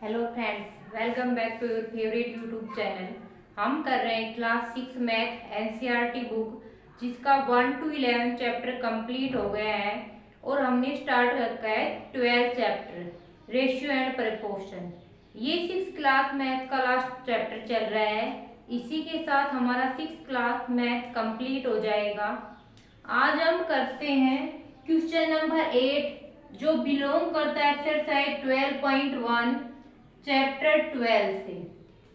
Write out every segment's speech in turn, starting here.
Hello friends, welcome back to your favourite YouTube channel. हम कर रहे हैं क्लास 6 मैथ एनसीईआरटी बुक, जिसका 1 to 11 चैप्टर कंप्लीट हो गया है और हमने स्टार्ट रखा है 12 चैप्टर रेशियो एंड प्रपोर्शन। ये 6 क्लास मैथ का लास्ट चैप्टर चल रहा है। इसी के साथ हमारा 6 क्लास मैथ कंप्लीट हो जाएगा। आज हम करते हैं क्वेश्चन नंबर 8, जो बिलोंग करता है एक्सरसाइज 12.1 चैप्टर 12 से।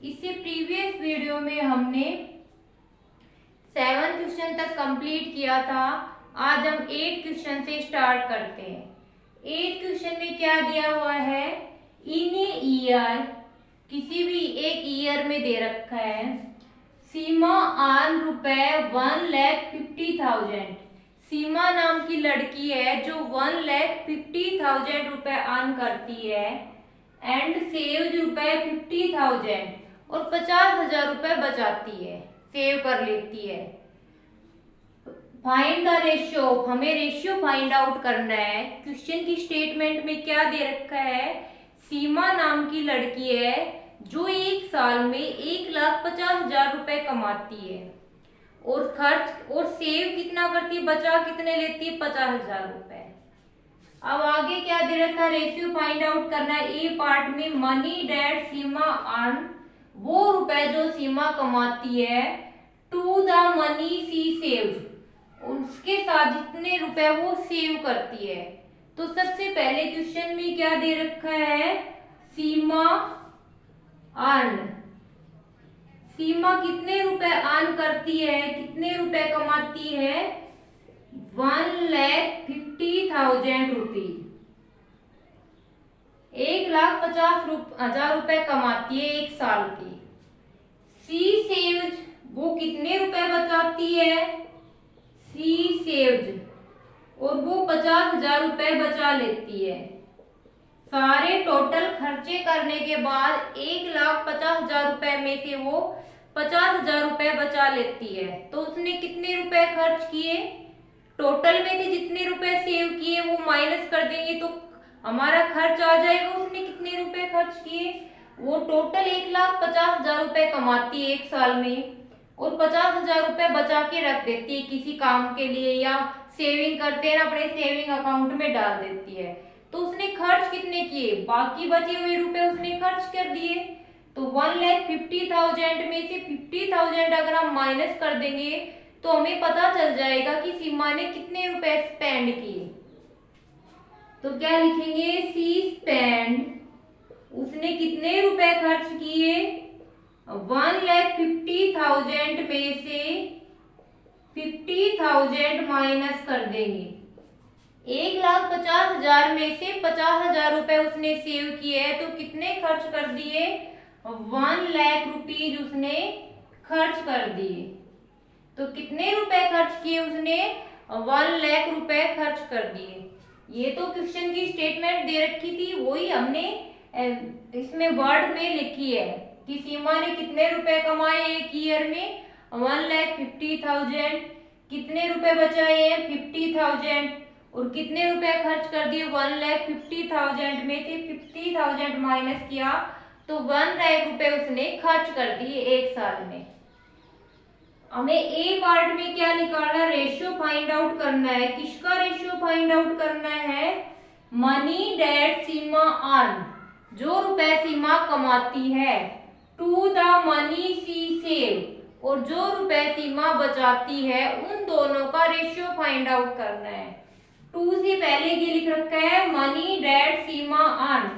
इससे प्रीवियस वीडियो में हमने 7 क्वेश्चन तक कंप्लीट किया था। आज हम 8 क्वेश्चन से स्टार्ट करते हैं। 8 क्वेश्चन में क्या दिया हुआ है? इन ए ईयर, किसी भी एक ईयर में दे रखा है, सीमा आन रुपए 1,50,000। सीमा नाम की लड़की है जो 1,50,000 रुपए अर्न करती है एंड सेव रुपए 50,000 और 50,000 रुपए बचाती है, सेव कर लेती है। फाइंड द रेशियो, हमें रेशियो फाइंड आउट करना है। क्वेश्चन की स्टेटमेंट में क्या दे रखा है? सीमा नाम की लड़की है जो एक साल में 1,50,000 रुपए कमाती है और खर्च और सेव कितना करती है, बचा कितने लेती है? 50,000 रुपए। अब आगे क्या दे रखा है? रेशियो फाइंड आउट करना है। ए पार्ट में मनी डेट सीमा अर्न, वो रुपए जो सीमा कमाती है, to the money she saved, उसके साथ जितने रुपए वो सेव करती है। तो सबसे पहले क्वेश्चन में क्या दे रखा है? सीमा अर्न, सीमा कितने रुपए अर्न करती है, कितने रुपए कमाती है? 1,50,000 रुपीज, 1,50,000 रुपए कमाती है एक साल की। सी सेव्ड, वो कितने रुपए बचाती है? सी सेव्ड, और वो 50,000 रुपए बचा लेती है। सारे टोटल खर्चे करने के बाद 1,50,000 रुपए में से वो 50,000 रुपए बचा लेती है। तो उसने कितने रुपए खर्च किए? टोटल में से जितने रुपए सेव किए वो माइनस कर देंगे तो हमारा खर्च आ जाएगा। उसने कितने रुपए खर्च किए? वो टोटल 1,50,000 रुपए कमाती है एक साल में और 50,000 रुपए बचा के रख देती है किसी काम के लिए, या सेविंग करते हैं अपने सेविंग अकाउंट में डाल देती है। तो उसने खर्च कितने किए? बाकी बचे हुए रुपए उसने खर्च कर दिए। तो 1,50,000 में से 50,000 अगर हम माइनस कर देंगे तो हमें पता चल जाएगा कि सीमा ने कितने रुपए स्पेंड किए। तो क्या लिखेंगे? सी स्पेंड, उसने कितने रुपए खर्च किए? 1,50,000 में से 50,000 माइनस कर देंगे। 1,50,000 में से 50,000 रुपए उसने सेव किए हैं, तो कितने खर्च कर दिए? 1,00,000 रुपीज उसने खर्च कर दिए। तो कितने रुपए खर्च किए उसने? 1,00,000 रुपए खर्च कर दिए। ये तो क्वेश्चन की स्टेटमेंट दे रखी थी, वही हमने इसमें वर्ड में लिखी है कि सीमा ने कितने रुपए कमाए एक ईयर में? 1,50,000। कितने रुपए बचाए हैं? 50,000। और कितने रुपए खर्च कर दिए? 1,50,000 में से 50,000 माइनस किया तो 1,00,000 रुपए उसने खर्च कर दिए एक साल में। हमें ए पार्ट में क्या निकालना है? रेशियो फाइंड आउट करना है। किसका रेशियो फाइंड आउट करना है? मनी डेट सीमा अर्न, जो रुपए सीमा कमाती है, to the money she save, और जो रुपए सीमा बचाती है, उन दोनों का रेशियो फाइंड आउट करना है। टू से पहले ये लिख रखा है मनी डेट सीमा अर्न,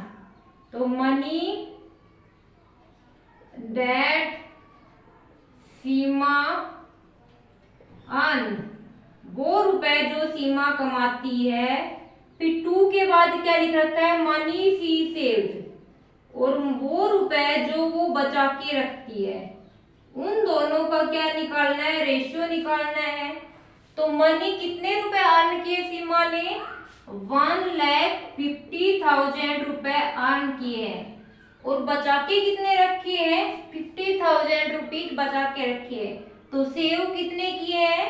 तो मनी डेट सीमा अर्न, वो रुपए जो सीमा कमाती है। फिर टू के बाद क्या लिख रखा है? मनी सी सेव्ड, और वो रुपए जो वो बचा के रखती है। उन दोनों का क्या निकालना है? रेशियो निकालना है। तो मनी कितने रुपए अर्न किए सीमा ने? 1,50,000 रुपए अर्न किए हैं और बचा के कितने रखे हैं? 50,000 रुपीज बचा के रखे हैं। तो सेव कितने किए हैं?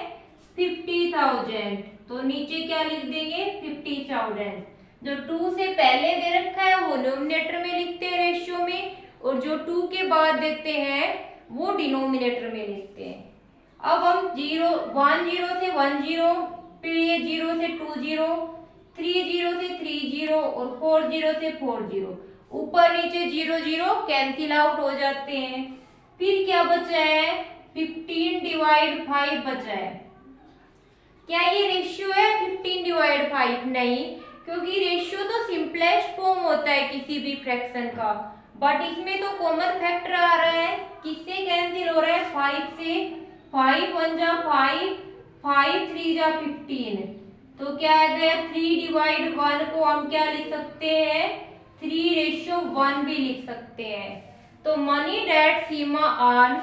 50,000। तो नीचे क्या लिख देंगे? 50,000। जो 2 से पहले दे रखा है वो डिनोमिनेटर में लिखते हैं रेशियो और जो 2 के बाद देते हैं वो डिनोमिनेटर में लिखते हैं। अब हम 0 1 0 से 1 0, फिर ये 0 से 2 0, 3 0 से 3 0 और 4 0 से 4 0, ऊपर नीचे 0 0 कैंसिल आउट हो जाते हैं। फिर क्या बचा है, 15 डिवाइड 5 बचा है। क्या ये रेशियो है 15 डिवाइड 5? नहीं, क्योंकि रेशियो तो सिंपलेस्ट फॉर्म होता है किसी भी फ्रैक्शन का, बट इसमें तो कॉमन फैक्टर आ रहा है। किससे कैंसिल हो रहा है, 5 से। 5 1 जा 5, 5 3 जा 15, तो क्या आ गया 3 डिवाइड 1 को हम क्या लिख सकते हैं, 3:1 भी लिख सकते हैं। तो money that Seema earn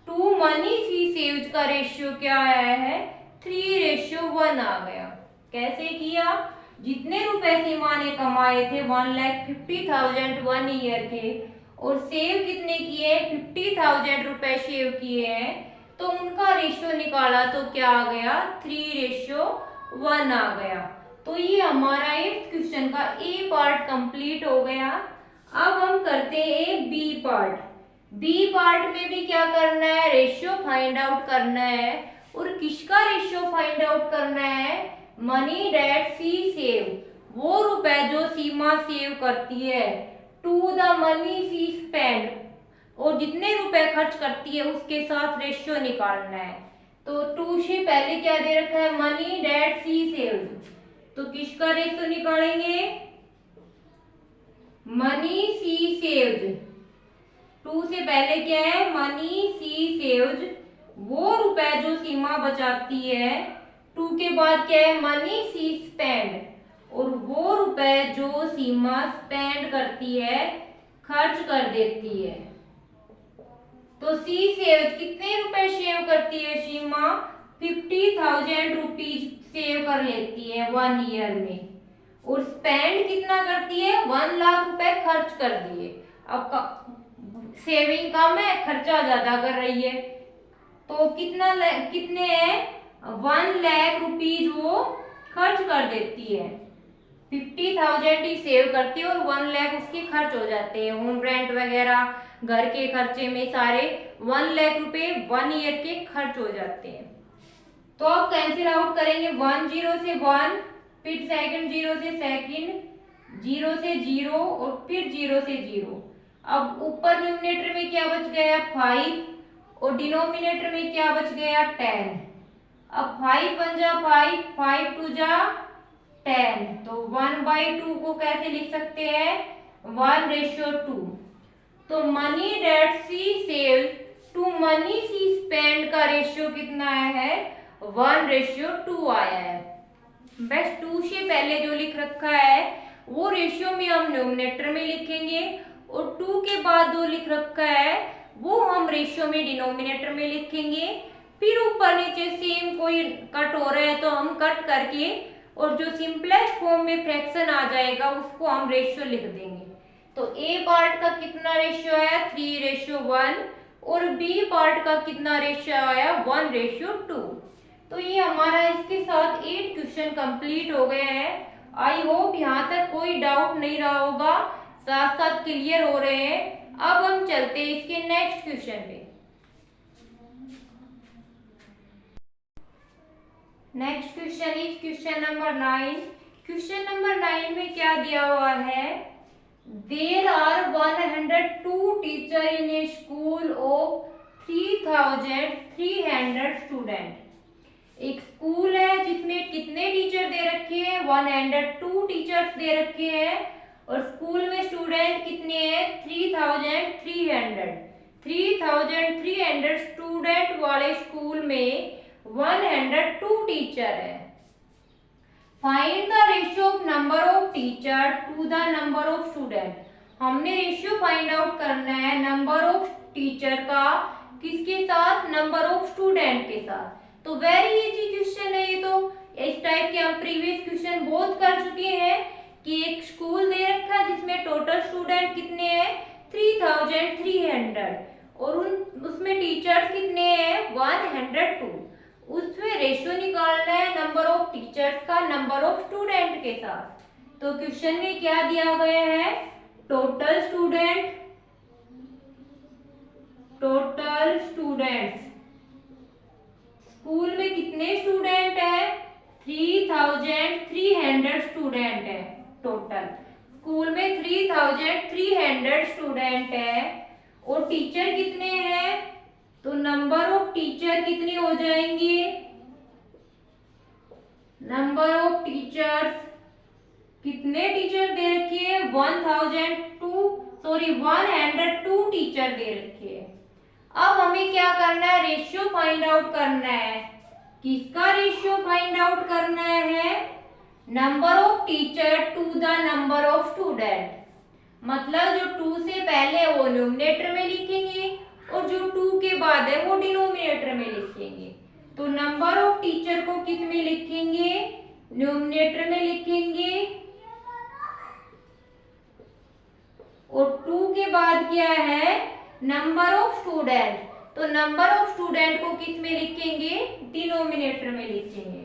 to money she saved का रेशियो क्या आया है, 3:1 आ गया। कैसे किया, जितने रुपए सीमा ने कमाए थे 1,50,000 1 ईयर के, और सेव कितने किए, 50,000 रुपए सेव किए हैं, तो उनका रेशियो निकाला तो क्या आ गया, 3:1 आ गया। तो ये हमारा 8th क्वेश्चन का ए पार्ट कंप्लीट हो गया। अब हम करते हैं बी पार्ट। बी पार्ट में भी क्या करना है, रेशियो फाइंड आउट करना है। और किसका रेशियो फाइंड आउट करना है, मनी डैट सी सेव, वो रुपए जो सीमा सेव करती है, to the money she spend, और जितने रुपए खर्च करती है उसके साथ रेशियो निकालना है। तो 2 से पहले क्या दे रखा है, मनी डैट सी सेव, तो किसका रेशियो निकालेंगे, मनी सी सेव्ड। 2 से पहले क्या है, मनी सी सेव्ड, वो रुपए जो सीमा बचाती है। 2 के बाद क्या है, मनी सी स्पेंड, और वो रुपए जो सीमा स्पेंड करती है, खर्च कर देती है। तो सी सेव कितने रुपए सेव करती है सीमा, 50,000 रुपीज सेव कर लेती है 1 ईयर में, और स्पेंड कितना करती है, 1 लाख रुपए खर्च कर दिए। अब सेविंग कम है, खर्चा ज्यादा कर रही है, तो कितने हैं, 1 लाख रुपीज वो खर्च कर देती है। 50,000 ही सेव करती है और 1 लाख उसके खर्च हो जाते हैं, होम रेंट वगैरह घर के खर्चे में सारे 1 लाख रुपए 1 ईयर के खर्च हो जाते हैं। तो अब कैंसिल आउट करेंगे, 1 0 से 1, फिर सेकंड 0 से सेकंड, 0 से 0 और फिर 0 से 0। अब ऊपर न्यूमिनेटर में क्या बच गया, 5, और डिनोमिनेटर में क्या बच गया, 10। अब 5 1 जा 5, 5 2 जा 10, तो 1/2 को कैसे लिख सकते हैं, 1:2। तो money that she save to money she spend का रेशियो कितना आया है, 1:2 आया है। बस 2 से पहले जो लिख रखा है वो रेशियो में हम न्यूमिनेटर में लिखेंगे, और 2 के बाद जो लिख रखा है वो हम रेशियो में डिनोमिनेटर में लिखेंगे। फिर ऊपर नीचे सेम कोई कट हो रहा है तो हम कट करके, और जो सिंपलेस्ट फॉर्म में फ्रैक्शन आ जाएगा उसको हम रेशियो लिख देंगे। तो ए पार्ट का कितना रेशियो आया, 3:1, और बी पार्ट का कितना रेशियो आया, 1:2। तो ये हमारा इसके साथ 8 क्वेश्चन कंप्लीट हो गए हैं। आई होप यहाँ तक कोई डाउट नहीं रहा होगा, साथ साथ क्लियर हो रहे हैं। अब हम चलते हैं इसके नेक्स्ट क्वेश्चन पे। Next question is question number 9। Question number 9 में क्या दिया हुआ है, there are 102 teacher in a school of 3,300 student. एक स्कूल है जिसमें कितने टीचर दे रखे हैं, 102 टीचर्स दे रखे हैं, और स्कूल में स्टूडेंट कितने हैं, 3,300 स्टूडेंट वाले स्कूल में 102 टीचर है। Find the ratio of number of teacher to the number of student. हमने रेशियो फाइंड आउट करना है नंबर ऑफ टीचर का किसके साथ, नंबर ऑफ स्टूडेंट के साथ। तो वेरी इजी क्वेश्चन है ये, तो इस टाइप के हम प्रीवियस क्वेश्चन बहुत कर चुके हैं कि एक स्कूल दे रखा है जिसमें टोटल स्टूडेंट कितने हैं, 3,300, और उसमें टीचर्स कितने हैं, 102। उसमें रेशियो निकालना है नंबर ऑफ टीचर्स का नंबर ऑफ स्टूडेंट के साथ। तो क्वेश्चन में क्या दिया गया है, total student total students, school में कितने स्टूडेंट है? 3300 स्टूडेंट है टोटल। स्कूल में 3300 स्टूडेंट है और टीचर कितने हैं? तो नंबर ऑफ टीचर कितने हो जाएंगे? नंबर ऑफ टीचर्स, कितने टीचर दे रखी है? 102 टीचर दे रखे हैं। अब हमें क्या करना है? रेशियो फाइंड आउट करना है। किसका रेशियो फाइंड आउट करना है? Number of teacher to the number of student. मतलब जो 2 से पहले है वो न्यूमरेटर में लिखेंगे और जो 2 के बाद है वो डिनोमिनेटर में लिखेंगे। तो नंबर ऑफ टीचर को किस में लिखेंगे? न्यूमरेटर में लिखेंगे और 2 के बाद क्या है? Number of student. तो नंबर ऑफ स्टूडेंट को किस में लिखेंगे? डिनोमिनेटर में लिखेंगे।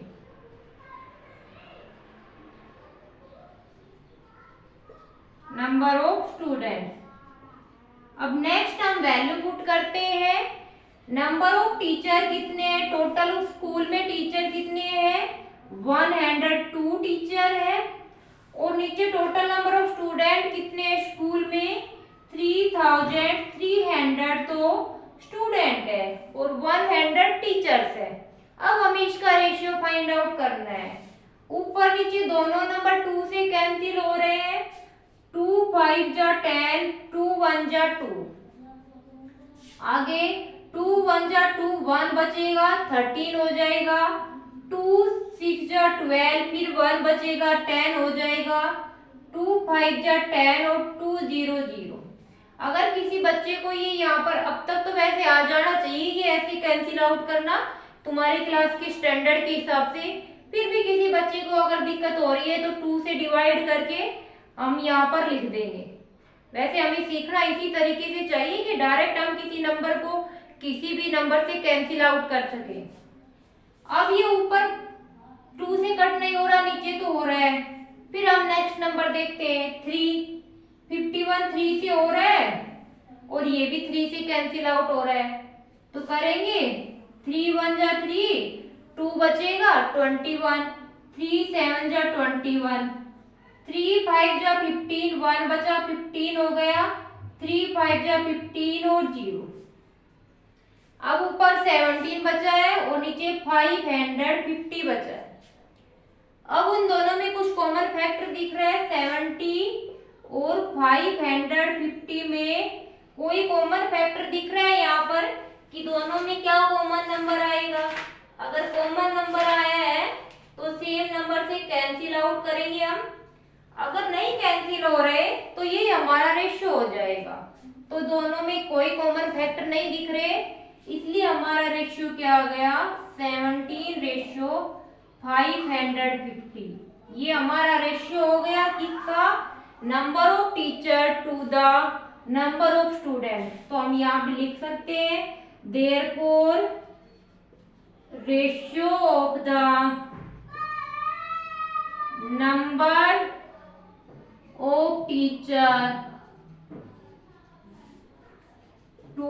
Number of student. अब नेक्स्ट हम वैल्यू पुट करते हैं। नंबर ऑफ टीचर कितने हैं? टोटल स्कूल में टीचर कितने हैं? 102 टीचर है और नीचे टोटल नंबर ऑफ स्टूडेंट कितने हैं स्कूल में? 3300 तो स्टूडेंट है और 100 टीचर्स है। अब हमें इसका रेशियो फाइंड आउट करना है। ऊपर नीचे दोनों नंबर 2 से कैंसिल हो रहे हैं। 2 5 जा 10, 2 1 जा 2। आगे 2 1 जा 2, 1 बचेगा 13 हो जाएगा। 2 6 जा 12, फिर 1 बचेगा 10 हो जाएगा। 2 5 जा 10 और 2 0 0। अगर किसी बच्चे को ये यहाँ पर अब तक तो वैसे आ जाना चाहिए कि ऐसे कैंसिल आउट करना तुम्हारी क्लास के स्टैंडर्ड के हिसाब से, फिर भी किसी बच्चे को अगर दिक्कत हो रही है तो 2 से डिवाइड करके हम यहाँ पर लिख देंगे। वैसे हमें सीखना इसी तरीके से चाहिए कि डायरेक्ट हम किसी नंबर को किसी भी नंबर से कैंसिल आउट कर सके। अब ये ऊपर 2 से कट नहीं हो रहा, नीचे तो हो रहा है। फिर हम नेक्स्ट नंबर देखते हैं 3। 51 3 से हो रहा है और ये भी 3 से कैंसिल आउट हो रहा है। तो करेंगे 3 1 जा 3, 2 बचेगा 21, 3 7 जा 21, 3 5 जा 15, 1 बचा 15 हो गया, 3 5 जा 15 और 0। अब ऊपर 17 बचा है और नीचे 550 बचा है। अब उन दोनों में कुछ कॉमन फैक्टर दिख रहा है। 70 और 550 में कोई कॉमन फैक्टर दिख रहा है यहाँ पर कि दोनों में क्या कॉमन नंबर आएगा। अगर कॉमन नंबर आया है तो सेम नंबर से कैंसिल आउट करेंगे हम। अगर नहीं कैंसिल हो रहे तो ये हमारा रेशियो हो जाएगा। तो दोनों में कोई कॉमन फैक्टर नहीं दिख रहे, इसलिए हमारा रेशियो क्या आ गया? 17:550। ये हमारा रेशियो हो गया किसका? Number of teacher to the number of student. तो हम यहाँ पे लिख सकते हैं therefore ratio of the number of teacher to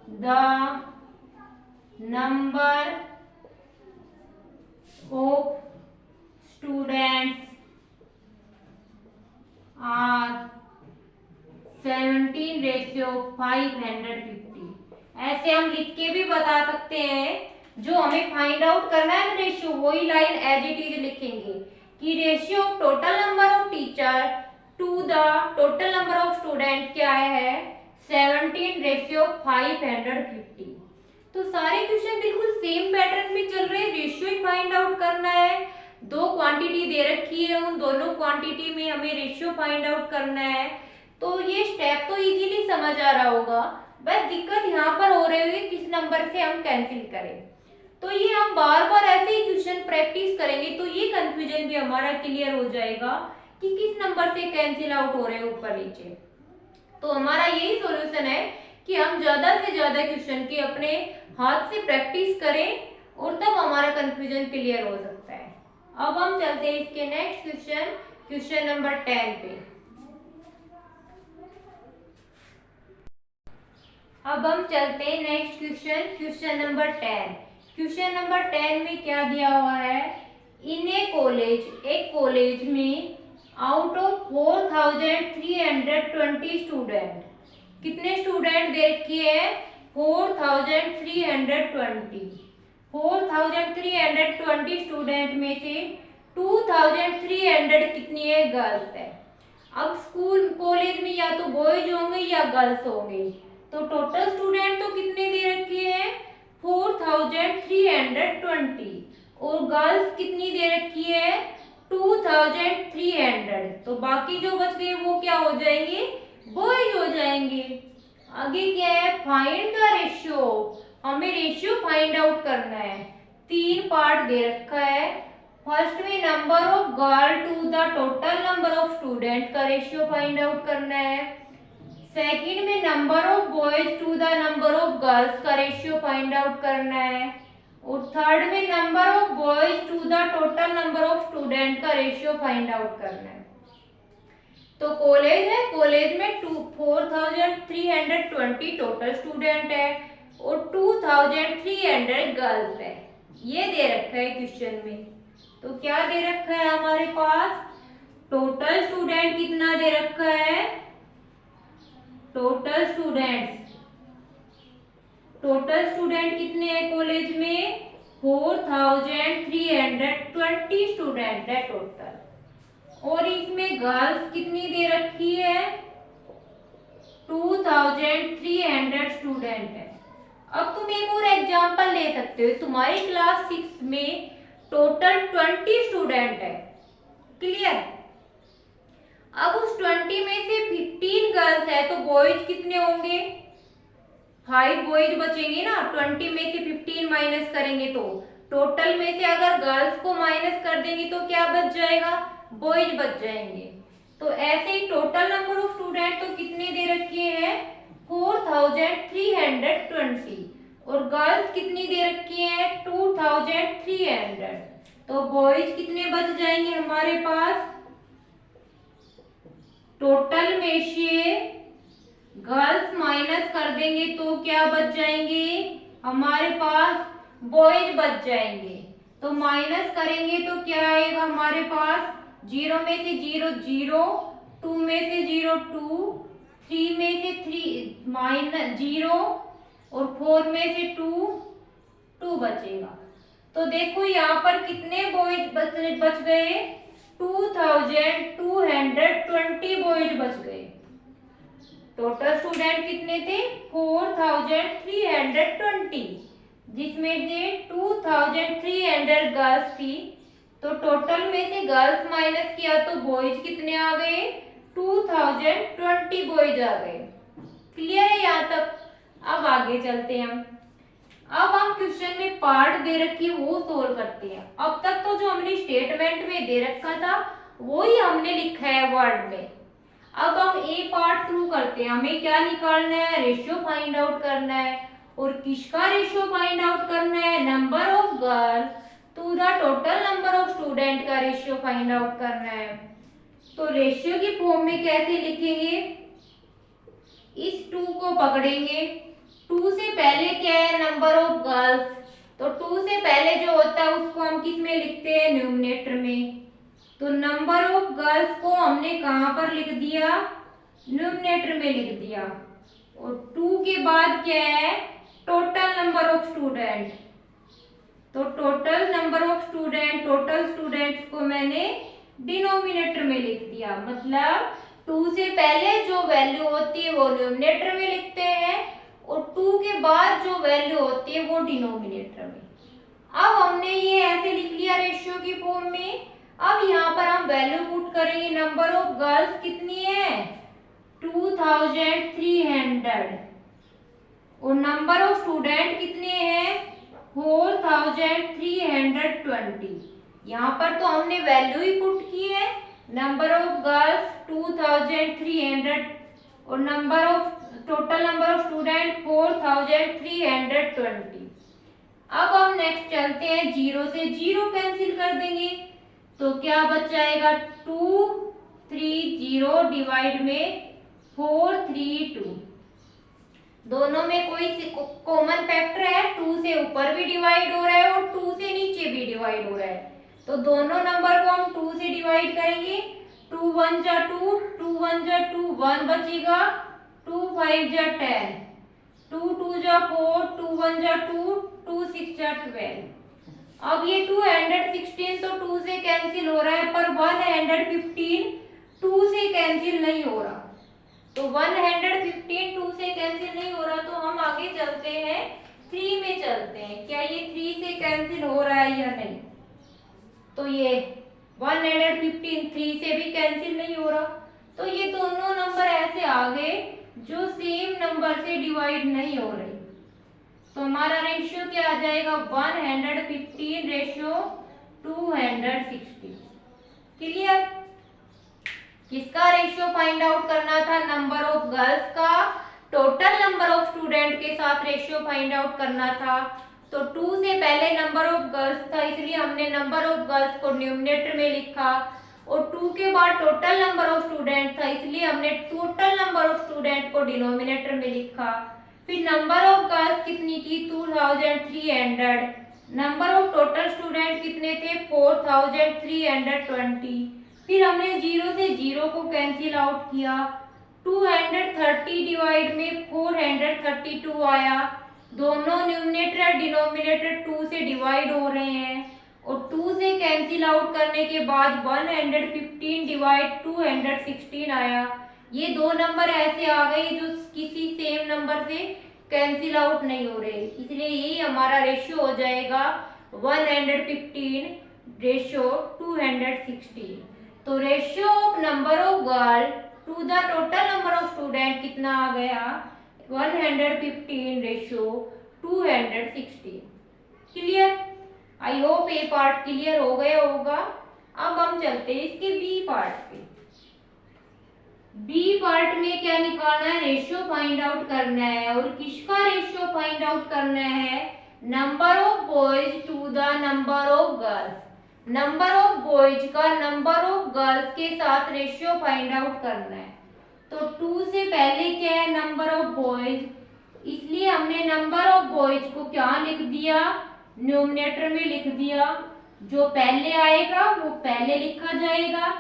the number of students are 17:550। ऐसे हम लिख के भी बता सकते हैं। जो हमें फाइंड आउट करना है ना रेशियो, वही लाइन एज इट इज लिखेंगे कि ratio of total number of teacher to the total number of student क्या है? 17:550। तो सारे क्वेश्चन बिल्कुल सेम पैटर्न में चल रहे हैं। रेशियो ही फाइंड आउट करना है। 2 क्वांटिटी दे रखी है, उन दोनों क्वांटिटी में हमें रेशियो फाइंड आउट करना है। तो ये स्टेप तो इजीली समझ आ रहा होगा, बस दिक्कत यहाँ पर हो रही है किस नंबर से हम कैंसिल करें। तो ये हम बार बार ऐसे ही क्वेश्चन प्रैक्टिस करेंगे तो ये कंफ्यूजन भी हमारा क्लियर हो जाएगा कि किस नंबर से कैंसिल आउट हो रहे हैं ऊपर नीचे। तो हमारा यही सॉल्यूशन है कि हम ज्यादा से ज्यादा क्वेश्चन की अपने हाथ से प्रैक्टिस करें और तब हमारा कंफ्यूजन क्लियर हो सकता है। अब हम चलते हैं इसके नेक्स्ट क्वेश्चन नंबर 10 पे। अब हम चलते हैं next question, question number 10। Question number 10 में क्या दिया हुआ है, इन ए कॉलेज, एक कॉलेज में आउट ऑफ 4320 स्टूडेंट, कितने स्टूडेंट दे रखी है, 4320। 4320 स्टूडेंट में से 2300 कितनी है, गर्ल्स है। अब स्कूल कॉलेज में या तो बॉयज होंगे या गर्ल्स होंगे, तो टोटल स्टूडेंट तो कितने दे रखे हैं, 4320, और गर्ल्स कितनी दे रखी है, 2300। तो बाकी जो बच गए वो क्या हो जाएंगे, बॉयज हो जाएंगे। आगे क्या है, फाइंड द रेशियो, हमें रेशियो फाइंड आउट करना है। 3 पार्ट दे रखा है। फर्स्ट में number of girl to the total number of student का रेशियो फाइंड आउट करना है। सेकंड में number of boys to the number of girls का रेशियो फाइंड आउट करना है। और थर्ड में number of boys to the total number of student का रेशियो फाइंड आउट करना है। तो कॉलेज है, कॉलेज में 4320 टोटल स्टूडेंट है और 2300 गर्ल्स है, ये दे रखा है क्वेश्चन में। तो क्या दे रखा है हमारे पास, टोटल स्टूडेंट कितना दे रखा है, टोटल स्टूडेंट कितने हैं कॉलेज में, 4320 स्टूडेंट है टोटल। और इसमें गर्ल्स कितनी दे रखी है, 2300 स्टूडेंट है। अब तुम एक और एग्जांपल ले सकते हो, तुम्हारी क्लास 6 में टोटल 20 स्टूडेंट है, क्लियर। अब उस 20 में से 15 गर्ल्स है, तो बॉयज कितने होंगे, 5 बॉयज बचेंगे ना। 20 में से 15 माइनस करेंगे तो टोटल में से अगर गर्ल्स को माइनस कर देंगे तो क्या बच जाएगा, बॉयज बच जाएंगे। तो ऐसे ही टोटल नंबर ऑफ स्टूडेंट तो कितने दे रखे हैं, 4320, और गर्ल्स कितनी दे रखी है, 2300। तो बॉयज कितने बच जाएंगे हमारे पास, टोटल में से गर्ल्स माइनस कर देंगे तो क्या बच जाएंगे हमारे पास, बॉयज बच जाएंगे। तो माइनस करेंगे तो क्या आएगा हमारे पास, 0 में से 0 0, 2 में से 0 2, 3 में से 3 माइनस 0, और 4 में से 2 2 बचेगा। तो देखो यहाँ पर कितने बॉयज बच गए, 2220 बॉयज बच गए। टोटल स्टूडेंट कितने थे, 4320, जिसमें से 2300 गर्ल्स थी। तो टोटल में से गर्ल्स माइनस किया तो बॉयज कितने आ गए, 2020 बॉयज आ गए। क्लियर है यहाँ तक। अब आगे चलते हैं हम। अब हम क्वेश्चन में पार्ट दे रखी वो सोल्व करते हैं। अब तक तो जो हमने स्टेटमेंट में दे रखा था वो ही हमने लिखा है वर्ड में। अब हम ए पार्ट थ्रू करते हैं। हमें क्या निकालना है, रेशियो फाइंड आउट करना है। और किसका रेशियो फाइंड आउट करना है, number of girl to the total number of student का रेशियो फाइंड आउट करना है। तो रेशियो की फॉर्म में कैसे लिखेंगे, इस 2 को पकड़ेंगे। 2 से पहले क्या है, नंबर ऑफ गर्ल्स, तो 2 से पहले जो होता है उसको हम किस में लिखते हैं, न्यूमरेटर में। तो नंबर ऑफ गर्ल्स को हमने कहां पर लिख दिया, न्यूमरेटर में लिख दिया। और 2 के बाद क्या है, टोटल नंबर ऑफ स्टूडेंट। तो total number of student, total students को मैंने डिनोमिनेटर में लिख दिया। मतलब 2 से पहले जो वैल्यू होती है वो न्यूमरेटर में लिखते हैं और 2 के बाद जो वैल्यू होती है वो डिनोमिनेटर में। अब हमने ये ऐसे लिख लिया रेशियो की फॉर्म में। अब यहाँ पर हम वैल्यू पुट करेंगे। नंबर ऑफ गर्ल्स कितनी है, 2300, और नंबर ऑफ स्टूडेंट कितने हैं, 4320। यहाँ पर तो हमने वैल्यू ही पुट की है, नंबर ऑफ गर्ल्स 2300 और number of total number of student 4320। अब हम नेक्स्ट चलते हैं, 0 से 0 कैंसिल कर देंगे तो क्या बच जाएगा, 230 डिवाइड में 432। दोनों में कोई कॉमन फैक्टर है, 2 से ऊपर भी डिवाइड हो रहा है और 2 से नीचे भी डिवाइड हो रहा है। तो दोनों नंबर को हम 2 से डिवाइड करेंगे। 2 1 जा 2, 2 1 जा 2, 1 बचेगा, 2 5 जा 10, 2 2 जा 4, 2 1 जा 2, 2 6 जा 12। अब ये 216 तो 2 से कैंसिल हो रहा है, पर 115 2 से कैंसिल नहीं हो रहा। तो 115 2 से कैंसिल नहीं हो रहा, तो हम आगे चलते हैं, 3 में चलते हैं, क्या ये 3 से कैंसिल हो रहा है या नहीं। तो ये 115 3 से भी कैंसिल नहीं हो रहा। तो ये दोनों नंबर ऐसे आ गए जो सेम नंबर से डिवाइड नहीं हो रहे। तो हमारा रेशियो क्या आ जाएगा, 115 रेशियो 260। क्लियर। किसका रेशियो फाइंड आउट करना था, नंबर ऑफ गर्ल्स का टोटल नंबर ऑफ स्टूडेंट के साथ रेशियो फाइंड आउट करना था। तो 2 से पहले नंबर ऑफ गर्ल्स था, इसलिए हमने नंबर ऑफ गर्ल्स को न्यूमरेटर में लिखा, और 2 के बाद टोटल नंबर ऑफ स्टूडेंट था, इसलिए हमने टोटल नंबर ऑफ स्टूडेंट को डिनोमिनेटर में लिखा। फिर नंबर ऑफ गर्ल्स कितनी थी, 2300। नंबर ऑफ टोटल स्टूडेंट कितने थे, 4320। फिर हमने 0 से 0 को कैंसिल आउट किया, 230 डिवाइड में 432 आया। दोनों न्यूमरेटर डिनोमिनेटर 2 से डिवाइड हो रहे हैं, और 2 से कैंसिल आउट करने के बाद 115 डिवाइड 216 आया। ये दो नंबर ऐसे आ गए जो किसी सेम नंबर से कैंसिल आउट नहीं हो रहे, इसलिए यही हमारा रेशियो हो जाएगा 115 रेशियो 216। तो ratio of number of girl to the total number of student कितना आ गया, 115 रेशियो 216। क्लियर। आई होप ये पार्ट क्लियर हो गया होगा। अब हम चलते हैं इसके बी पार्ट पे। बी पार्ट में क्या निकालना है, रेशियो फाइंड आउट करना है। और किसका रेशियो फाइंड आउट करना है, number of boys to the number of girls. Number of boys का नंबर ऑफ गर्ल्स के साथ रेशियो फाइंड आउट करना है। तो 2 से पहले क्या है, नंबर ऑफ बॉयज, इसलिए हमने नंबर ऑफ बॉयज को क्या लिख दिया, न्यूमरेटर में लिख दिया। जो पहले आएगा वो पहले लिखा जाएगा,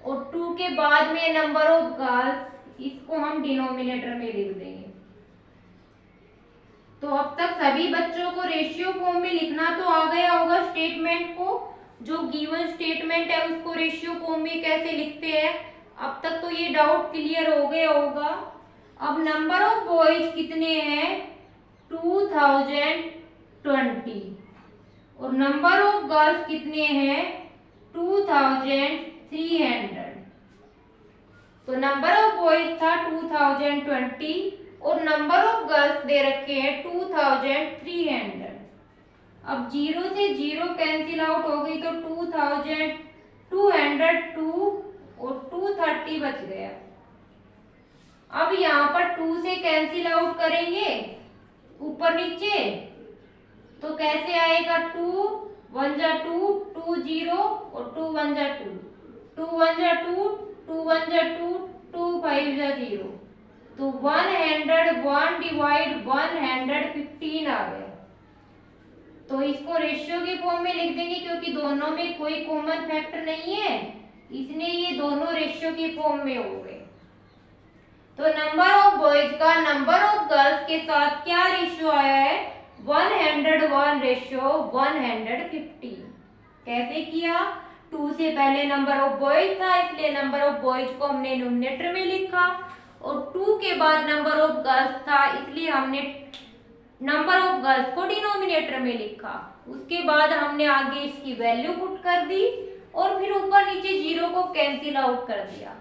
और 2 के बाद में नंबर ऑफ गर्ल्स, इसको हम डिनोमिनेटर में लिख देंगे। तो अब तक सभी बच्चों को रेशियो फॉर्म में लिखना तो आ गया होगा। स्टेटमेंट को, जो गिवन स्टेटमेंट है उसको रेशियो फॉर्म में कैसे लिखते हैं, अब तक तो ये डाउट क्लियर हो गया होगा। अब नंबर ऑफ बॉयज कितने हैं, 2020, और नंबर ऑफ गर्ल्स कितने हैं, 2300। तो नंबर ऑफ बॉयज था 2020 और नंबर ऑफ गर्ल्स दे रखे हैं 2300। अब 0 से 0 कैंसिल आउट हो गई, तो 2202 और 230 बच गया। अब यहाँ पर 2 से कैंसिल आउट करेंगे ऊपर नीचे, तो कैसे आएगा, 2 1 जा 2, 2 0 और 2 1 जा 2, 2 1 जा 2, 2 1 जा 2, 2 5 जा 0। तो 101 डिवाइड 115 आ गया। तो इसको रेशियो के फॉर्म में लिख देंगे, क्योंकि दोनों में कोई कॉमन फैक्टर नहीं है, इसलिए ये दोनों रेशियो के फॉर्म में हो गए। तो नंबर ऑफ बॉयज का नंबर ऑफ गर्ल्स के साथ क्या रेशियो आया है, 101 रेशियो 150। कैसे किया, 2 से पहले नंबर ऑफ बॉयज था, इसलिए नंबर ऑफ बॉयज को हमने न्यूमरेटर में लिखा, और 2 के बाद नंबर ऑफ गर्ल्स था, इसलिए हमने नंबर ऑफ गर्ल्स को डिनोमिनेटर में लिखा। उसके बाद हमने आगे इसकी वैल्यू पुट कर दी, और फिर ऊपर नीचे 0 को कैंसिल आउट कर दिया।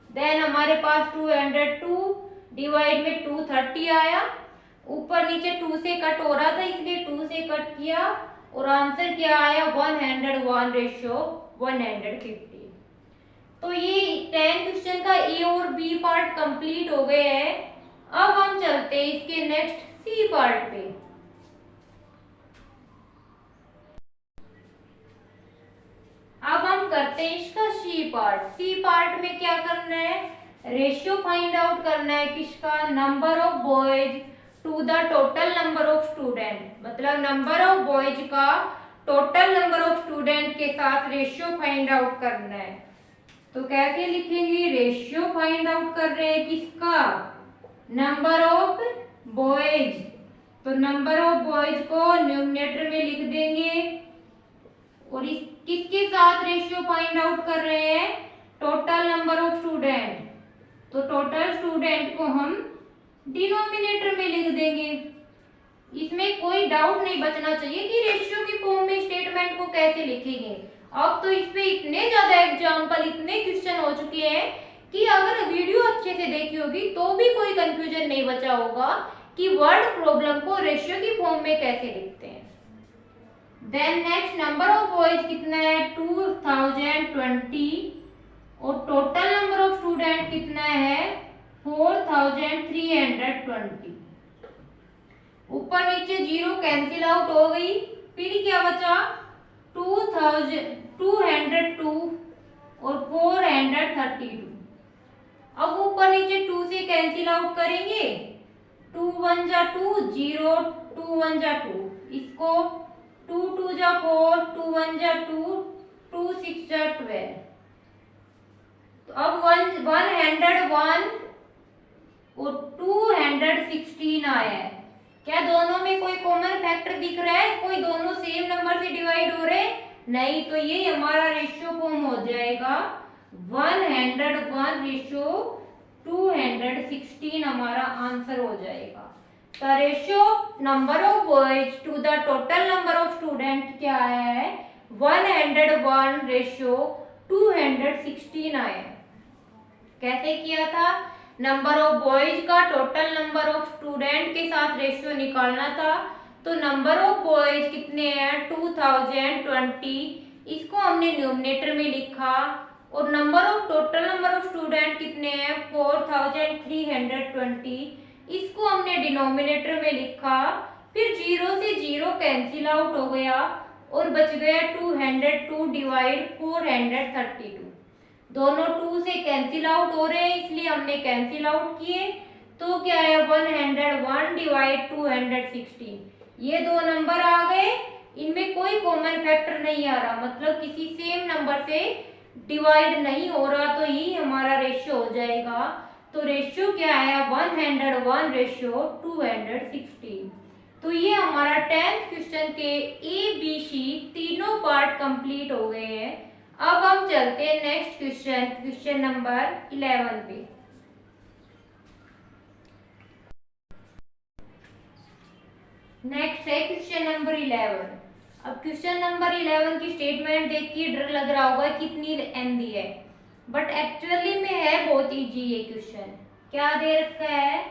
देन हमारे पास 202 डिवाइड में 230 आया। ऊपर नीचे 2 से कट हो रहा था, इसलिए 2 से कट किया, और आंसर क्या आया, 101 रेशियो 150। तो ये 10 क्वेश्चन का ए और बी पार्ट कंप्लीट हो गए हैं। अब हम चलते हैं इसके नेक्स्ट सी पार्ट पे। अब हम करते हैं इसका सी पार्ट। सी पार्ट में क्या करना है, रेशियो फाइंड आउट करना है किसका, number of boys to the total number of student, मतलब नंबर ऑफ बॉयज का टोटल नंबर ऑफ स्टूडेंट के साथ रेशियो फाइंड आउट करना है। तो कैसे लिखेंगे? रेशियो फाइंड आउट कर रहे हैं किसका? Number of boys. तो नंबर ऑफ बॉयज को न्यूमरेटर में लिख देंगे और इस किसके साथ रेशियो फाइंड आउट कर रहे हैं? Total number of student. तो टोटल स्टूडेंट को हम डिनोमिनेटर में लिख देंगे। इसमें कोई डाउट नहीं बचना चाहिए कि रेशियो की फॉर्म में स्टेटमेंट को कैसे लिखेंगे। अब तो इस पे इतने ज्यादा एग्जाम्पल, इतने क्वेश्चन हो चुके हैं कि अगर वीडियो अच्छे से देखी होगी तो भी कोई कंफ्यूजन नहीं बचा होगा कि वर्ड प्रॉब्लम को रेशियो की फॉर्म में कैसे लिखते हैं। Then next, number of boys कितना है? 2020 और टोटल नंबर ऑफ स्टूडेंट कितना है? 4320। ऊपर नीचे जीरो कैंसिल आउट हो गई, फिर क्या बचा? 2202 और 432। अब ऊपर नीचे 2 से कैंसिल आउट करेंगे, 2 1 जा 2, 0 2 1 जा 2, इसको 2 2 जा 4, 2 1 जा 2, 2 6 जा 12। तो अब 101 और 216 आया है। क्या दोनों में कोई कॉमन फैक्टर दिख रहा है? कोई दोनों सेम नंबर से डिवाइड हो रहे हैं? नहीं। तो ये हमारा रेशियो फॉर्म हो जाएगा 101 रेशियो 216 हमारा आंसर हो जाएगा। तो ratio number of boys to the total number of student क्या आया है? 101 रेशियो 216 आया है। कैसे किया था? नंबर ऑफ बॉयज का टोटल नंबर ऑफ स्टूडेंट के साथ रेशियो निकालना था। तो नंबर ऑफ बॉयज कितने हैं? 2020, इसको हमने न्यूमरेटर में लिखा। और number of total number of student कितने हैं? 4320, इसको हमने डिनोमिनेटर में लिखा। फिर जीरो से जीरो कैंसिल आउट हो गया और बच गया 202 डिवाइड 432। दोनों 2 से कैंसिल आउट हो रहे हैं इसलिए हमने कैंसिल आउट किए। तो क्या है? 101 डिवाइड 216। ये दो नंबर आ गए, इनमें कोई कॉमन फैक्टर नहीं आ रहा, मतलब किसी सेम नंबर से डिवाइड नहीं हो रहा, तो यही हमारा रेशियो हो जाएगा। तो रेशियो क्या आया? 101 रेशियो 216। तो ये हमारा 10th क्वेश्चन के ABC तीनों पार्ट कंप्लीट हो गए हैं। अब हम चलते हैं नेक्स्ट क्वेश्चन, क्वेश्चन नंबर 11 पे। नेक्स्ट है क्वेश्चन नंबर 11। अब क्वेश्चन नंबर 11 की स्टेटमेंट देख के डर लग रहा होगा कितनी एन दी है, बट एक्चुअली में है बहुत इजी ये क्वेश्चन। क्या दे रखा है?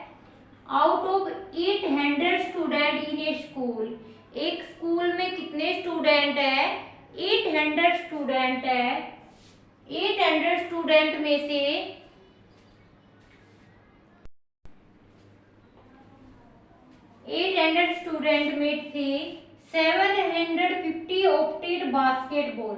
Out of 800 student in a school, एक स्कूल में कितने स्टूडेंट है? 800 स्टूडेंट है। 800 स्टूडेंट में से 800 स्टूडेंट में थे 750 ऑप्टेड बास्केटबॉल।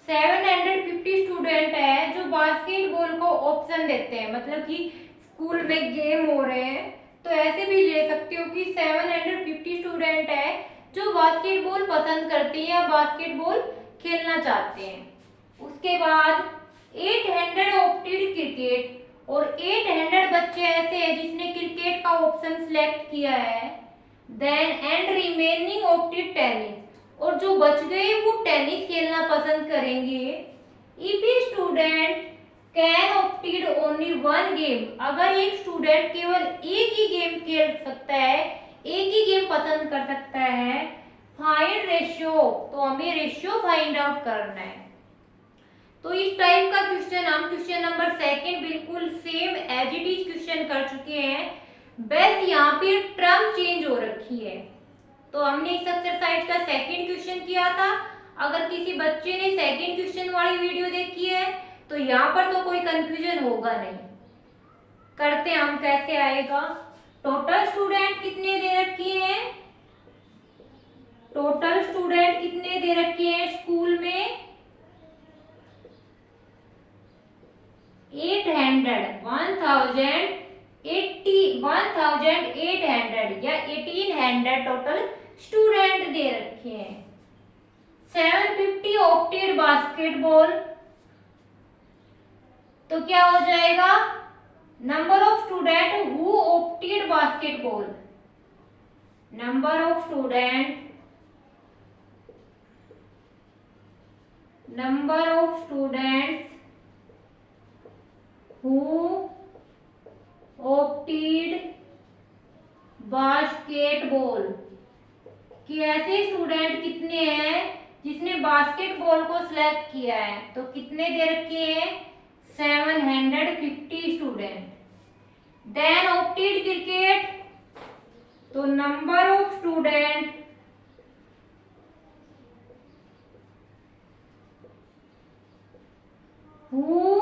750 स्टूडेंट है जो बास्केटबॉल को ऑप्शन देते हैं, मतलब कि स्कूल में गेम हो रहे हैं तो ऐसे भी ले सकते हो कि 750 स्टूडेंट है जो बास्केटबॉल पसंद करते हैं या बास्केटबॉल खेलना चाहते हैं। उसके बाद 800 ऑप्टेड क्रिकेट, और 800 बच्चे ऐसे हैं जिसने क्रिकेट का ऑप्शन सिलेक्ट किया है। Then and remaining opted tennis, और जो बच गए वो टेनिस खेलना पसंद करेंगे। If a student can opted only one game, अगर एक स्टूडेंट केवल एक ही गेम खेल सकता है, एक ही गेम पसंद कर सकता है, फाइंड रेशियो, तो हमें रेशियो फाइंड आउट करना है। तो इस टाइप का क्वेश्चन हम क्वेश्चन नंबर 2 बिल्कुल same as it is question कर चुके हैं, बस यहाँ पे टर्म चेंज हो रखी है। तो हमने इस एक्सरसाइज का 2nd क्वेश्चन किया था। अगर किसी बच्चे ने 2nd क्वेश्चन वाली वीडियो देखी है तो यहाँ पर तो कोई कंफ्यूजन होगा नहीं। करते हम कैसे आएगा। टोटल स्टूडेंट कितने दे रखे हैं? टोटल स्टूडेंट कितने दे रखे हैं स्कूल में? 800 1080 1800 या 1800 टोटल स्टूडेंट दे रखे हैं। 750 ऑप्टेड बास्केटबॉल, तो क्या हो जाएगा, number of student who opted basketball, number of student who opted basketball, कि ऐसे स्टूडेंट कितने हैं जिसने बास्केटबॉल को सिलेक्ट किया है, तो कितने दे रखे हैं, 750 स्टूडेंट। देन ऑप्टेड क्रिकेट, तो number of student who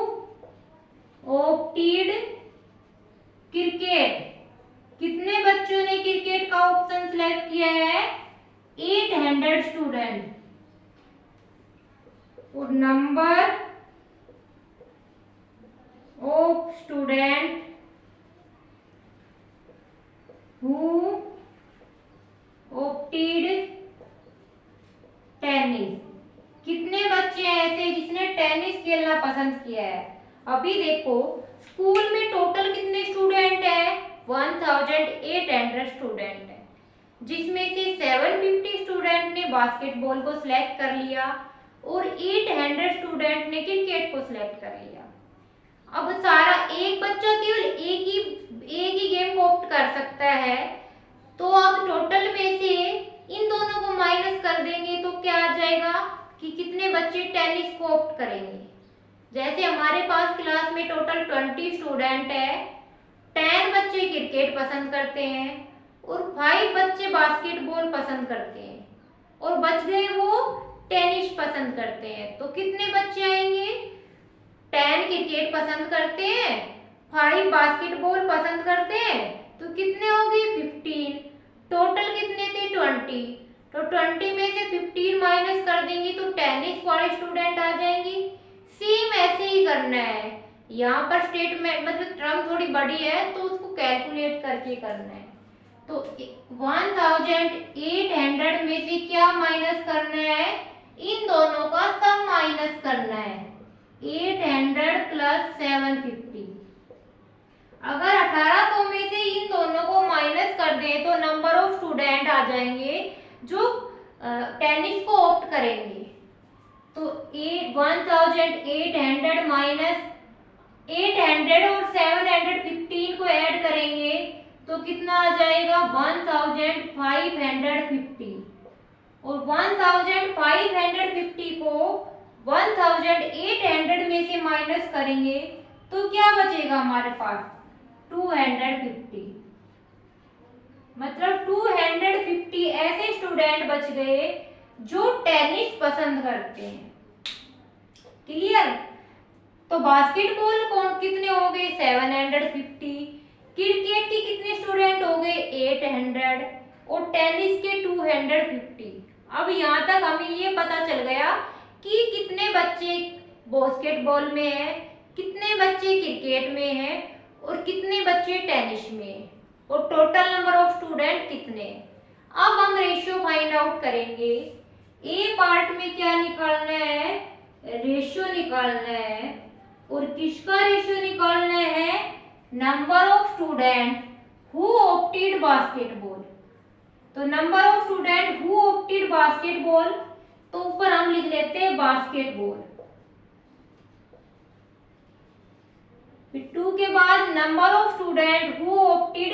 opted cricket, कितने बच्चों ने क्रिकेट का ऑप्शन सिलेक्ट किया है, 800 स्टूडेंट। और number of student who opted tennis, कितने बच्चे ऐसे जिसने टेनिस खेलना पसंद किया है। अभी देखो स्कूल में टोटल कितने स्टूडेंट है, 1800 स्टूडेंट है, जिसमें से 750 स्टूडेंट ने बास्केटबॉल को सिलेक्ट कर लिया और 800 स्टूडेंट ने क्रिकेट को सिलेक्ट कर लिया। अब सारा एक बच्चा केवल एक ही गेम को ऑप्ट कर सकता है, तो अब टोटल में से इन दोनों को माइनस कर देंगे तो क्या आ जाएगा कि कितने बच्चे टेनिस को ऑप्ट करेंगे। जैसे हमारे पास क्लास में टोटल 20 स्टूडेंट है, 10 बच्चे क्रिकेट पसंद करते हैं और 5 बच्चे बास्केटबॉल पसंद करते हैं और बच गए वो टेनिस पसंद करते हैं, तो कितने बच्चे आएंगे, 10 क्रिकेट पसंद करते हैं, 5 बास्केटबॉल पसंद करते हैं, तो कितने हो गए 15, टोटल कितने थे 20, तो 20 में से 15 माइनस कर देंगे तो टेनिस वाले स्टूडेंट आ जाएंगे। सेम ऐसे ही करना है, यहाँ पर स्टेटमेंट मतलब टर्म थोड़ी बड़ी है तो उसको कैलकुलेट करके करना है। तो 1800 में से क्या माइनस करना है, इन दोनों का सम माइनस करना है, 800 प्लस 750। अगर 1800 में से इन दोनों को माइनस कर दें तो नंबर ऑफ स्टूडेंट आ जाएंगे जो टेनिस को ऑप्ट करेंगे। तो 1800 माइनस 800 और 715 को ऐड करेंगे तो कितना आ जाएगा 1550, और 1550 को 1800 में से माइनस करेंगे तो क्या बचेगा हमारे पास 250, मतलब 250 ऐसे स्टूडेंट बच गए जो टेनिस पसंद करते हैं। क्लियर। तो बास्केटबॉल कौन कितने हो गए 750, क्रिकेट के कितने स्टूडेंट हो गए 800 और टेनिस के 250। अब यहाँ तक हमें ये पता चल गया कि कितने बच्चे बास्केटबॉल में हैं, कितने बच्चे क्रिकेट में हैं और कितने बच्चे टेनिस में हैं और टोटल नंबर ऑफ स्टूडेंट कितने। अब हम रेशियो फाइंड आउट करेंगे। ए पार्ट में क्या निकालना है, रेशियो निकालना है, और किसका रेशियो निकालना है, number of student who opted basketball. तो number of student who opted basketball, तो ऊपर हम लिख लेते हैं बास्केटबॉल, फिर 2 के बाद number of student who opted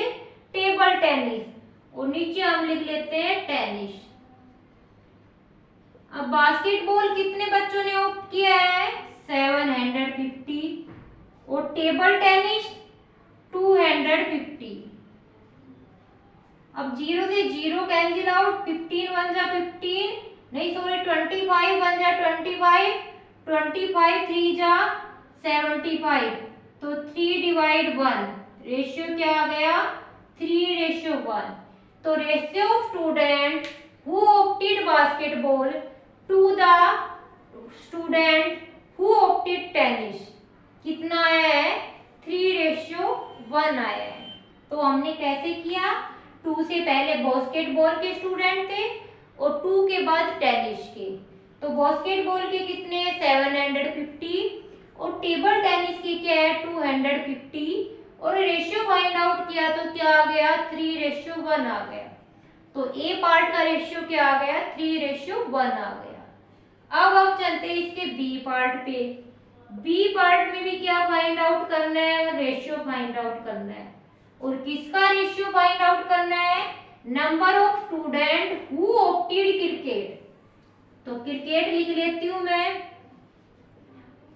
table tennis, और नीचे हम लिख लेते हैं टेनिस। अब बास्केटबॉल कितने बच्चों ने ऑप्ट किया है 750 और टेबल टेनिस 250। अब 0 से 0 कैंसिल आउट, 15 1 जा 15, नहीं सॉरी 25 1 जा 25, 25 3 जा 75, तो 3/1 रेशियो क्या आ गया 3:1। तो ratio of student who opted basketball to the student who opted tennis कितना आया है 3:1 आया है। तो हमने कैसे किया, 2 से पहले बास्केटबॉल के स्टूडेंट थे और 2 के बाद टेनिस के। तो बास्केटबॉल के कितने 750 और टेबल टेनिस के क्या है 250 और रेशियो फाइंड आउट किया तो क्या आ गया 3:1 आ गया। तो ए पार्ट का रेशियो क्या आ गया 3:1 आ गया। अब चलते हैं इसके बी पार्ट पे। बी पार्ट में भी क्या फाइंड आउट करना है, रेशियो फाइंड आउट करना है। और किसका रेशियो फाइंड आउट करना है, number of student who opted cricket. तो क्रिकेट लिख लेती हूं मैं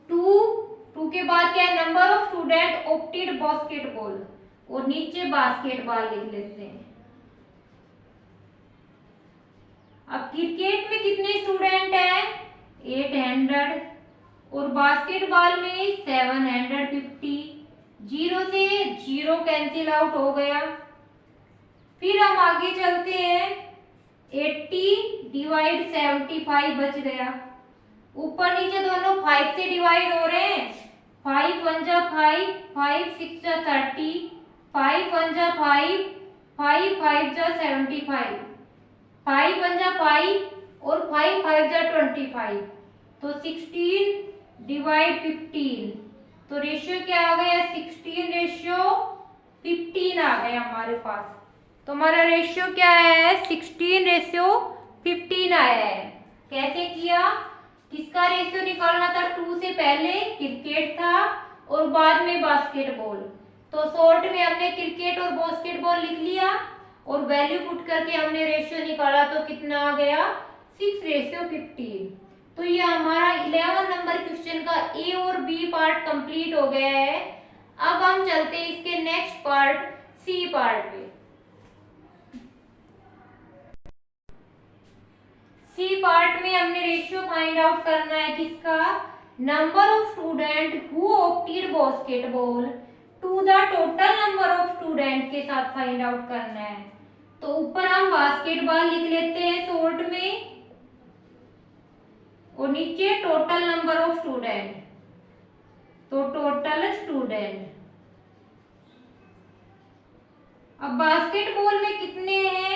2 के बाद क्या है number of student opted basketball और नीचे बास्केटबॉल लिख लेते हैं। अब क्रिकेट में कितने स्टूडेंट हैं 800 और बास्केटबॉल में 750। 0 से 0 कैंसिल आउट हो गया। फिर हम आगे चलते हैं 80 डिवाइड 75 बच गया। ऊपर नीचे दोनों 5 से डिवाइड हो रहे हैं। 5 1 जा 5, 5 6 जा 30, 5 1 जा 5, 5 5 जा 75, 5 1 जा 5 और 5 5 जा 25। तो 16 डिवाइड 15 तो रेशियो क्या आ गया 16:15 आ गया हमारे पास। तो हमारा रेशियो क्या है 16:15 आया है। कैसे किया, किसका रेशियो निकालना था, 2 से पहले क्रिकेट था और बाद में बास्केटबॉल। तो शॉर्ट में हमने क्रिकेट और बास्केटबॉल लिख लिया और वैल्यू पुट करके हमने रेशियो निकाला तो कितना आ गया 6:15। तो ये हमारा 11 नंबर क्वेश्चन का ए और बी पार्ट कंप्लीट हो गया है। अब हम चलते हैं इसके नेक्स्ट पार्ट सी पार्ट पे। सी पार्ट में हमने रेशियो फाइंड आउट करना है किसका, number of student who opted basketball to the total number of student के साथ फाइंड आउट करना है। तो ऊपर हम बास्केटबॉल लिख लेते हैं शॉर्ट में और नीचे टोटल नंबर ऑफ स्टूडेंट। तो टोटल स्टूडेंट। अब बास्केटबॉल में कितने हैं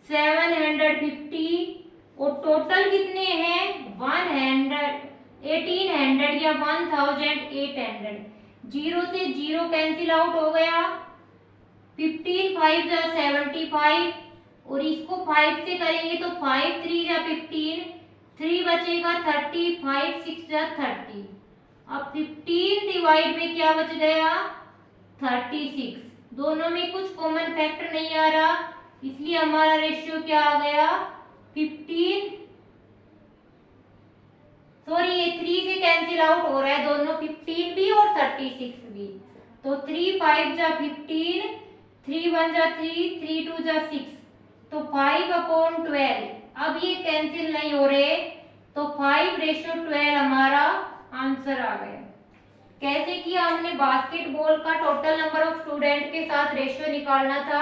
750 और टोटल कितने हैं 1800 या 1800। 0 से 0 कैंसिल आउट हो गया। 15 5 जा 75 और इसको 5 से करेंगे तो 5 3 जा 15, 3 बचेगा 30, 5 6 जा 30। अब 15 डिवाइड में क्या बच गया 36। दोनों में कुछ कॉमन फैक्टर नहीं आ रहा इसलिए हमारा रेशियो क्या आ गया 15। सॉरी ये 3 से कैंसिल आउट हो रहा है दोनों 15 भी और 36 भी। तो 3 5 जा 15, 3 1 जा 3, 3 2 जा 6 तो 5/12। अब ये कैंसिल नहीं हो रहे तो 5:12 हमारा आंसर आ गया। कैसे किया हमने, बास्केटबॉल का टोटल नंबर ऑफ स्टूडेंट के साथ रेशियो निकालना था।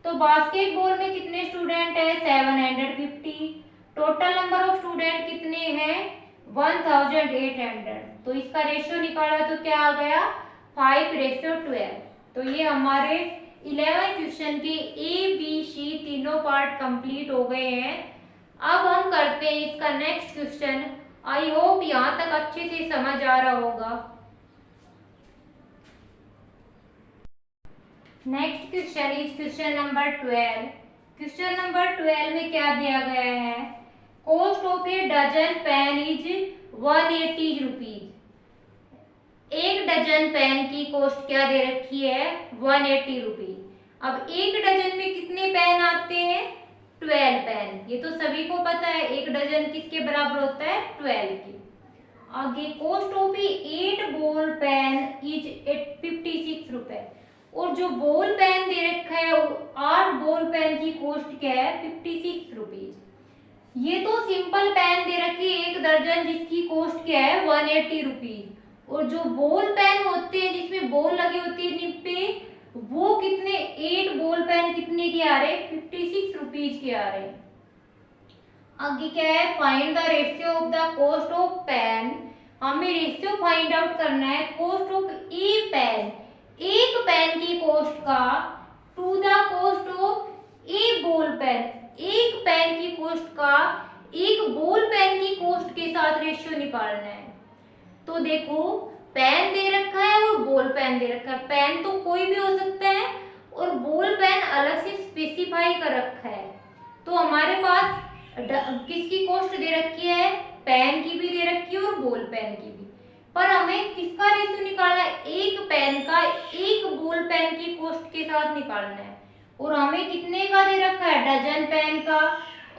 तो बास्केटबॉल में कितने स्टूडेंट है 750, टोटल नंबर ऑफ स्टूडेंट कितने हैं 1800। तो इसका रेशियो निकाला तो क्या आ गया 5:12। तो ये हमारे 11 क्वेश्चन के ए बी सी तीनों पार्ट कंप्लीट हो गए हैं। अब हम करते हैं इसका नेक्स्ट क्वेश्चन। आई होप यहाँ तक अच्छे से समझ आ रहा होगा। Next question is question number 12। Question number 12 में क्या दिया गया है, cost of a dozen pen is 180 rupees. एक डजन पेन की कॉस्ट क्या दे रखी है 180 रुपीज। अब एक डजन में कितने पेन आते हैं 12 पेन, ये तो सभी को पता है। एक डजन किसके बराबर होता है 12 के। आगे cost of a 8 ball pen is 56 रुपए। और जो बॉल पेन दे रखा है 8 बॉल पेन की कॉस्ट क्या है 56 रुपीज। ये तो सिंपल पेन दे रखी है 1 दर्जन जिसकी कॉस्ट क्या है 180 रुपीज। और जो बॉल पेन होते हैं जिसमें बॉल लगी होती है निब पे वो कितने 8 बॉल पेन कितने के आ रहे 56 रुपीज के आ रहे। आगे क्या है, find the ratio of the cost of pen. हमें रेशियो फाइंड आउट करना है कॉस्ट ऑफ ए पेन। एक पेन की कॉस्ट का to the cost of a ball pen, एक पेन की कॉस्ट का एक बॉल पेन की कॉस्ट के साथ रेशियो निकालना है। तो देखो पेन दे रखा है और बॉल पेन दे रखा है, पेन तो कोई भी हो सकता है और बॉल पेन अलग से स्पेसिफाई कर रखा है। तो हमारे पास किसकी कॉस्ट दे रखी है, पेन की भी दे रखी है और बॉल पेन की भी, पर हमें किसका रेशियो निकालना है, एक पेन का एक बॉल पेन की कॉस्ट के साथ निकालना है। और हमें कितने का दे रखा है, डजन पेन का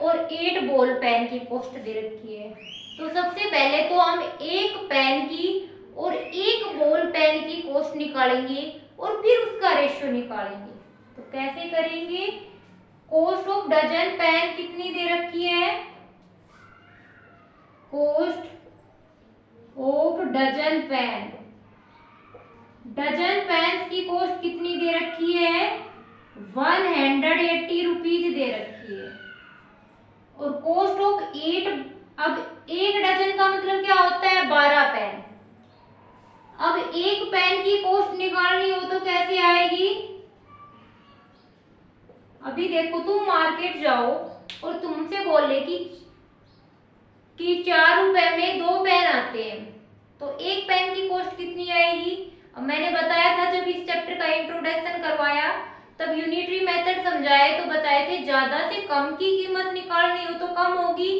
और 8 बॉल पेन की कॉस्ट दे रखी है। तो सबसे पहले तो हम एक पेन की और एक बॉल पेन की कॉस्ट निकालेंगे और फिर उसका रेशियो निकालेंगे। तो कैसे करेंगे, कॉस्ट ऑफ डजन पेन कितनी दे रखी है, cost of dozen pen, dozen pen की कॉस्ट कितनी दे रखी है, 180 रुपीज दे रखी है। और कॉस्ट ऑफ 8, अब एक डजन का मतलब क्या होता है, 12 पेन। अब एक पेन की कॉस्ट निकालनी हो तो कैसे आएगी, अभी देखो तुम मार्केट जाओ और तुमसे बोले कि 4 रुपए में 2 पेन आते हैं, तो एक पेन की कॉस्ट कितनी आएगी। अब मैंने बताया था जब इस चैप्टर का इंट्रोडक्शन करवाया तब यूनिटरी मेथड समझाए तो बताए थे ज्यादा से कम की कीमत निकालनी हो तो कम होगी,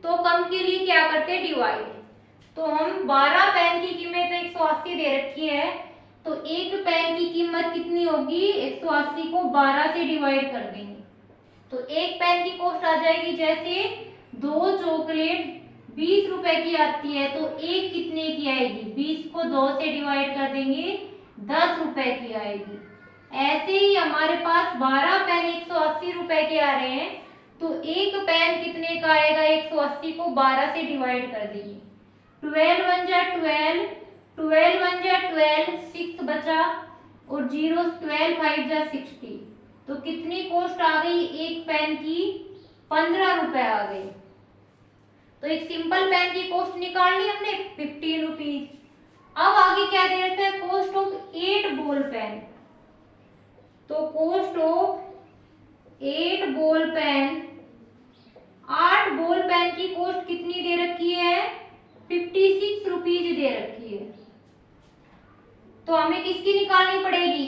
तो कम के लिए क्या करते हैं, डिवाइड। तो हम 12 पेन की कीमत 180 दे रखी है, तो एक पेन की कीमत कितनी होगी, 180 को 12 से डिवाइड कर देंगे तो एक पेन की कॉस्ट आ जाएगी, जैसे 2 चॉकलेट 20 रुपए की आती है तो एक कितने की आएगी, 20 को 2 से डिवाइड कर देंगे 10 रुपए की आएगी। ऐसे ही हमारे पास 12 पेन 180 रुपए के आ रहे हैं, तो एक पेन कितने का आएगा, 180 को 12 से डिवाइड कर देंगे, 12 1 जा 12, 12 1 जा 12, 6 बचा और 0 12 5 जा 60, तो कितनी कॉस्ट आ गई एक पेन की, 15 रुपए आ गई। तो एक सिंपल पेन की कॉस्ट निकाल ली हमने 15 रुपीज। अब आगे क्या दे रखा है, कॉस्ट ऑफ 8 बॉल पेन, तो cost of 8 ball pen, 8 ball pen की कॉस्ट कितनी दे रखी है, 56 रुपीज दे रखी है। तो हमें किसकी निकालनी पड़ेगी,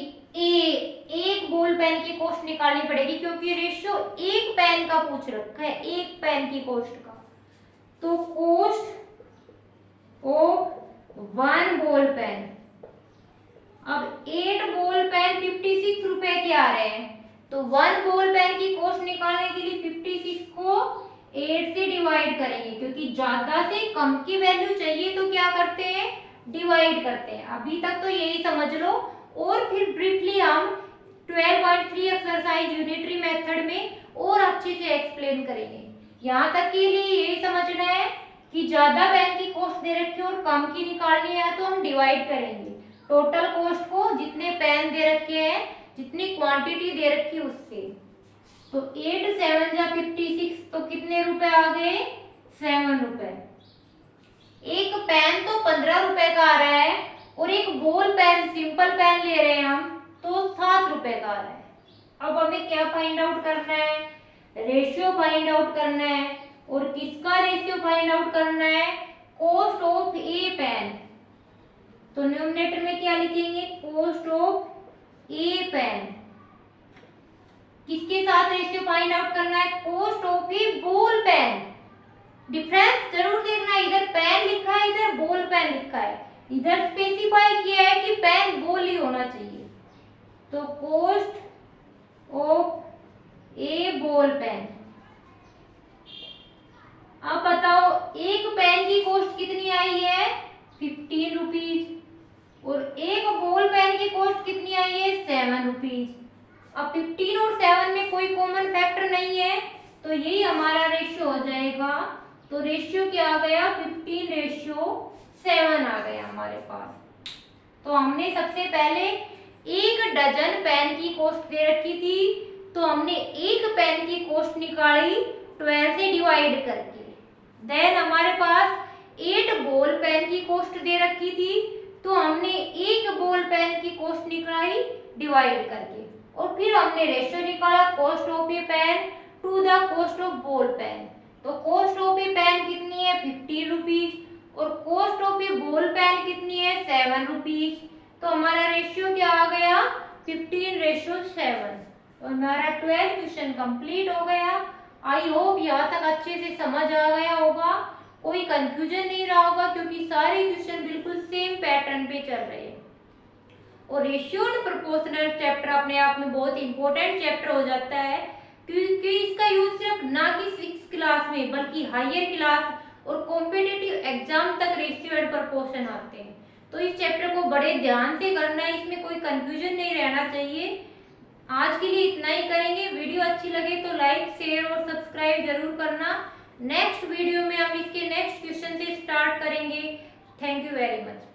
एक बॉल पेन की कॉस्ट निकालनी पड़ेगी, क्योंकि रेशियो एक पेन का पूछ रखा है, एक पेन की कॉस्ट का। तो कॉस्ट ऑफ 1 बॉल पेन, अब 8 बॉल पेन 56 रुपए के आ रहे हैं, तो 1 बॉल पेन की कॉस्ट निकालने के लिए 56 को 8 से डिवाइड करेंगे, क्योंकि ज्यादा से कम की वैल्यू चाहिए तो क्या करते हैं, डिवाइड करते हैं। अभी तक तो यही समझ लो, और फिर ब्रीफली हम 12.3 एक्सरसाइज यूनिटरी मेथड में और अच्छे से एक्सप्लेन करेंगे। यहाँ तक के लिए यही समझना है कि ज्यादा पेन की कॉस्ट दे रखी है और कम की निकालनी है तो हम डिवाइड करेंगे टोटल कॉस्ट को, जितने पेन दे रखे हैं, जितनी क्वांटिटी दे रखी है उससे। तो 8 7 जा 56, तो कितने रुपए आ गए, 7 रुपए। एक पेन तो 15 रुपए का आ रहा है और एक बॉल पेन सिंपल पेन ले रहे हैं हम तो 7 रुपए का आ रहा है। अब हमें क्या फाइंड आउट करना है, रेशियो फाइंड आउट करना है। और किसका रेशियो फाइंड आउट करना है, कॉस्ट ऑफ ए पेन। तो न्यूमरेटर में क्या लिखेंगे, कॉस्ट ऑफ ए पेन, किसके साथ रेशियो फाइंड आउट करना है, cost of a ball pen. Difference जरूर देखना, इधर पेन लिखा है इधर बॉल पेन लिखा है, इधर स्पेसिफाई किया है कि पेन बॉल ही होना चाहिए। तो cost of a ball pen. अब बताओ एक पेन की कॉस्ट कितनी आई है, 15 रुपीज, और एक बॉल पेन की कॉस्ट कितनी आई है, 7 रुपीज। अब 15 और 7 में कोई कॉमन फैक्टर नहीं है तो यही हमारा रेशियो हो जाएगा। तो रेशियो क्या आ गया, 15:7 आ गया हमारे पास। तो हमने सबसे पहले एक डजन पेन की कॉस्ट दे रखी थी, तो हमने एक पेन की कॉस्ट निकाली 12 से डिवाइड करके। देन हमारे पास 8 बॉल पेन की कॉस्ट दे रखी थी, तो हमने एक बॉल पेन की कॉस्ट निकाली डिवाइड करके। और फिर हमने रेशियो निकाला cost of a pen to the cost of ball pen. तो कॉस्ट ऑफ ए पेन कितनी है 15 रुपीज और cost of a ball pen कितनी है 7 रुपीज। तो हमारा रेशियो क्या आ गया 15:7। तो हमारा 12 क्वेश्चन कंप्लीट हो गया। आई होप यहाँ तक अच्छे से समझ आ गया होगा, कोई कंफ्यूजन नहीं रहा होगा, क्योंकि सारे क्वेश्चन बिल्कुल सेम पैटर्न पे चल रहे हैं। और रेशियो एंड प्रोपोर्शनल चैप्टर अपने आप में बहुत इंपॉर्टेंट चैप्टर हो जाता है, क्योंकि इसका यूज सिर्फ ना कि 6th क्लास में बल्कि हायर क्लास और कॉम्पिटिटिव एग्जाम तक रेशियो एंड प्रोपोर्शन आते हैं। तो इस चैप्टर को बड़े ध्यान से करना है, इसमें कोई कंफ्यूजन नहीं रहना चाहिए। आज के लिए इतना ही करेंगे। वीडियो अच्छी लगे तो लाइक शेयर और सब्सक्राइब जरूर करना। नेक्स्ट वीडियो में हम इसके नेक्स्ट क्वेश्चन से स्टार्ट करेंगे। Thank you very much.